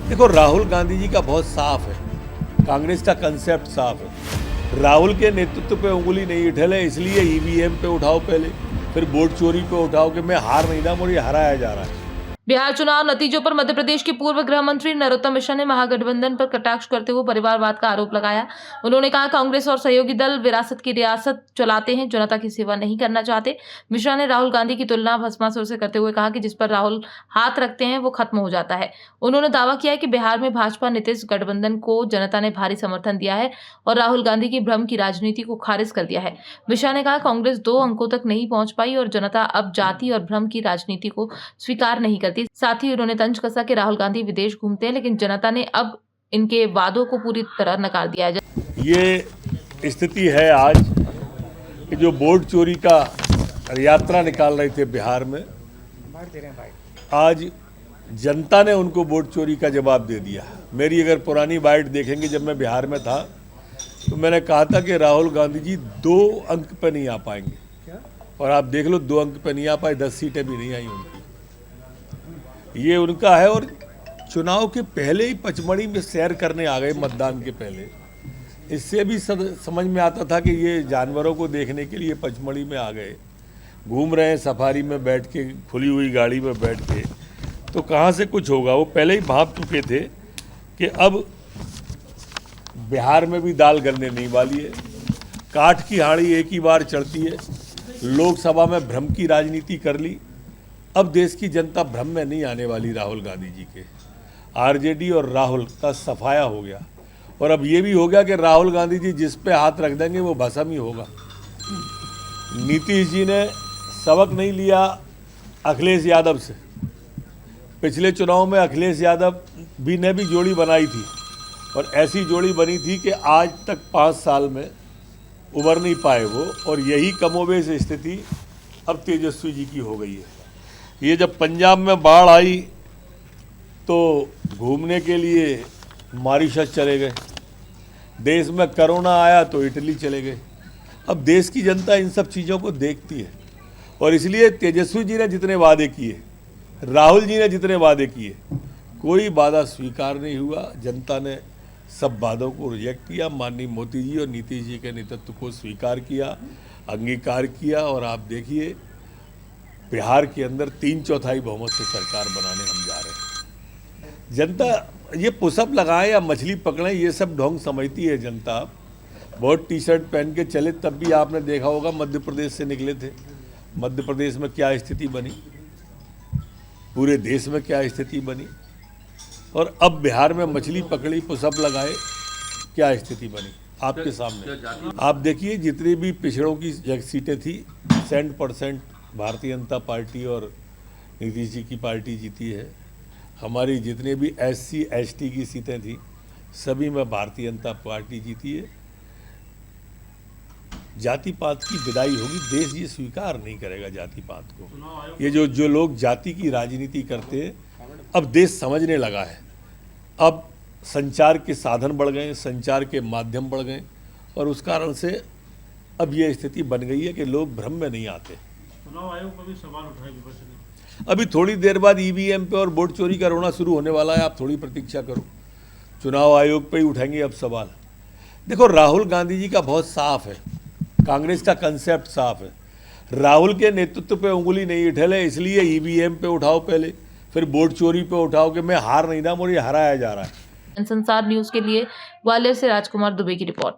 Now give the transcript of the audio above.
देखो, राहुल गांधी जी का बहुत साफ है, कांग्रेस का कंसेप्ट साफ है। राहुल के नेतृत्व पे उंगली नहीं उठेले, इसलिए ईवीएम पे उठाओ पहले, फिर वोट चोरी पे उठाओ कि मैं हार नहीं रहा, मुझे हराया जा रहा है। बिहार चुनाव नतीजों पर मध्य प्रदेश के पूर्व गृह मंत्री नरोत्तम मिश्रा ने महागठबंधन पर कटाक्ष करते हुए परिवारवाद का आरोप लगाया। उन्होंने कहा, कांग्रेस और सहयोगी दल विरासत की रियासत चलाते हैं, जनता की सेवा नहीं करना चाहते। मिश्रा ने राहुल गांधी की तुलना भस्मासुर से करते हुए कहा कि जिस पर राहुल हाथ रखते हैं वो खत्म हो जाता है। उन्होंने दावा किया कि बिहार में भाजपा नीतीश गठबंधन को जनता ने भारी समर्थन दिया है और राहुल गांधी की भ्रम की राजनीति को खारिज कर दिया है। मिश्रा ने कहा, कांग्रेस 2 अंकों तक नहीं पहुंच पाई और जनता अब जाति और भ्रम की राजनीति को स्वीकार नहीं करती। साथ ही उन्होंने तंज कसा कि राहुल गांधी विदेश घूमते हैं, लेकिन जनता ने अब इनके वादों को पूरी तरह नकार दिया है। ये स्थिति है आज कि जो वोट चोरी का यात्रा निकाल रहे थे बिहार में, आज जनता ने उनको वोट चोरी का जवाब दे दिया। मेरी अगर पुरानी बाइट देखेंगे, जब मैं बिहार में था तो मैंने कहा था कि राहुल गांधी जी 2 अंक पे नहीं आ पाएंगे, और आप देख लो 2 अंक पे नहीं आ पाए, 10 सीटें भी नहीं आई उनकी। ये उनका है। और चुनाव के पहले ही पचमढ़ी में सैर करने आ गए, मतदान के पहले। इससे भी समझ में आता था कि ये जानवरों को देखने के लिए पचमढ़ी में आ गए, घूम रहे हैं सफारी में बैठ के, खुली हुई गाड़ी में बैठ के, तो कहाँ से कुछ होगा। वो पहले ही भाप चुके थे कि अब बिहार में भी दाल गलने नहीं वाली है, काठ की हाड़ी एक ही बार चढ़ती है। लोकसभा में भ्रम की राजनीति कर ली, अब देश की जनता भ्रम में नहीं आने वाली। राहुल गांधी जी के आरजेडी और राहुल का सफाया हो गया, और अब ये भी हो गया कि राहुल गांधी जी जिस पे हाथ रख देंगे वो भस्म ही होगा। नीतीश जी ने सबक नहीं लिया अखिलेश यादव से। पिछले चुनाव में अखिलेश यादव ने भी जोड़ी बनाई थी, और ऐसी जोड़ी बनी थी कि आज तक 5 साल में उभर नहीं पाए वो, और यही कमोबेश स्थिति अब तेजस्वी जी की हो गई है। ये जब पंजाब में बाढ़ आई तो घूमने के लिए मॉरिशस चले गए, देश में कोरोना आया तो इटली चले गए। अब देश की जनता इन सब चीज़ों को देखती है, और इसलिए तेजस्वी जी ने जितने वादे किए, राहुल जी ने जितने वादे किए, कोई वादा स्वीकार नहीं हुआ। जनता ने सब वादों को रिजेक्ट किया। माननीय मोदी जी और नीतीश जी के नेतृत्व को स्वीकार किया, अंगीकार किया, और आप देखिए बिहार के अंदर 3/4 बहुमत से सरकार बनाने हम जा रहे हैं। जनता ये पुशअप लगाए या मछली पकड़े, ये सब ढोंग समझती है जनता। बहुत टी-शर्ट पहन के चले, तब भी आपने देखा होगा मध्य प्रदेश से निकले थे। मध्य प्रदेश में क्या स्थिति बनी, पूरे देश में क्या स्थिति बनी, और अब बिहार में मछली पकड़ी, पुशअप लगाए, क्या स्थिति बनी आपके सामने। आप देखिए, जितनी भी पिछड़ों की सीटें थी 100% भारतीय जनता पार्टी और नीतीश जी की पार्टी जीती है। हमारी जितने भी SC ST की सीटें थी, सभी में भारतीय जनता पार्टी जीती है। जाति पात की विदाई होगी, देश ये स्वीकार नहीं करेगा जाति पात को। ये जो लोग जाति की राजनीति करते हैं, अब देश समझने लगा है। अब संचार के साधन बढ़ गए, संचार के माध्यम बढ़ गए, और उस कारण से अब ये स्थिति बन गई है कि लोग भ्रम में नहीं आते। चुनाव आयोग पर भी सवाल उठाए विपक्ष ने। अभी थोड़ी देर बाद ईवीएम पे और वोट चोरी का रोना शुरू होने वाला है, आप थोड़ी प्रतीक्षा करो। चुनाव आयोग पे ही उठाएंगे अब सवाल। देखो, राहुल गांधी जी का बहुत साफ है, कांग्रेस का कंसेप्ट साफ है। राहुल के नेतृत्व पे उंगली नहीं उठेले, इसलिए ईवीएम पे उठाओ पहले, फिर वोट चोरी पे उठाओ कि मैं हार नहीं रहा, मुझे हराया जा रहा है। संसार न्यूज के लिए ग्वालियर से राजकुमार दुबे की रिपोर्ट।